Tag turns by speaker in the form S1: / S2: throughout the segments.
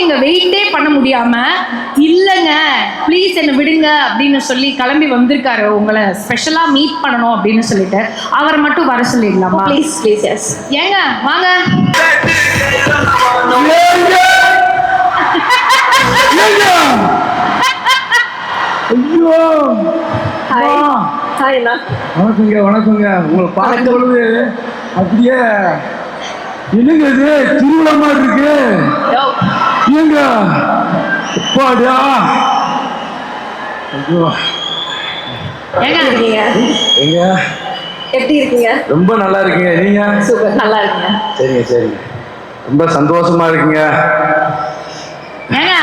S1: இங்க வெயிட்டே பண்ண முடியாம இல்லைங்க ப்ளீஸ் என்ன விடுங்க அப்படின்னு சொல்லி கிளம்பி வந்திருக்காரு உங்களை ஸ்பெஷலா மீட் பண்ணணும் அப்படின்னு சொல்லிட்டு. அவரை மட்டும் வர சொல்லிடலாமா?
S2: Please please. எஸ்
S1: ஏங்க வாங்க.
S3: வணக்கங்க வணக்கங்க. உங்களை பார்க்கும் பொழுது அப்படியே என்னங்க இது திருவிழா மாதிரி இருக்கு. ஏங்க அப்பாடா. ஐயோ
S2: எங்க
S3: எங்க
S2: எப்படி இருக்கீங்க?
S3: ரொம்ப நல்லா இருக்கீங்க. நீங்க?
S2: சூப்பர், நல்லா இருக்கீங்க.
S3: சரிங்க சரிங்க, ரொம்ப சந்தோஷமா இருக்குங்க.
S1: ஏங்க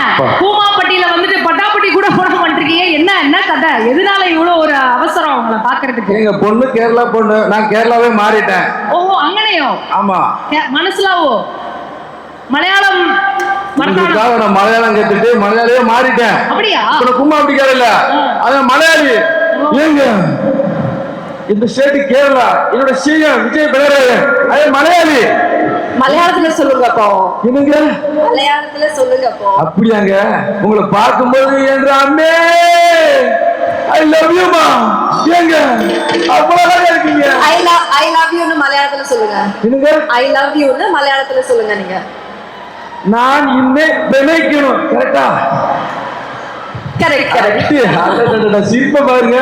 S1: பூமாப்பட்டியில வந்துட்டு பட்டாப்பட்டி கூட போட மாட்டிருக்கீங்க, என்ன என்ன கதை? எதனால இவ்வளவு ஒரு அவசரம் உங்களை பாக்குறதுக்கு?
S3: எங்க பொண்ணு கேரளா பொண்ணு, நான் கேரளாவே மாறிட்டேன்.
S1: ஓஹோ, அங்கனையோ?
S3: ஆமா.
S1: மனசுலாவோ மலையாளம்
S3: நான் மலையாளம் கேட்டுட்டு மலையாளியே மாறிட்டேன்.
S1: அப்படியா?
S3: கும்மா அப்படிக்கார இல்ல, அதான் மலையாளி. ஏங்க இந்த ஸ்டேட் கேரளா, என்னோட சீனியர் விஜய் பினராயி, அதே மலையாளி.
S2: மலையாளத்துல சொல்லுங்க அப்போ.
S3: என்னங்க
S2: மலையாளத்துல சொல்லுங்க அப்போ.
S3: அப்படியாங்க? உங்களை பார்க்கும்போது என்ற அம்மே ஐ லவ் யூ மா. ஏங்க அவ்வளவு இருக்கீங்க.
S2: ஐ லவ் யூன்னு மலையாளத்துல சொல்லுங்க.
S3: என்னங்க
S2: ஐ லவ் யூன்னு மலையாளத்துல சொல்லுங்க நீங்க.
S3: நான் இன்னே நினைக்கணும். கரெக்டா?
S2: Correct correct.
S3: சிரிப்ப பாருங்க.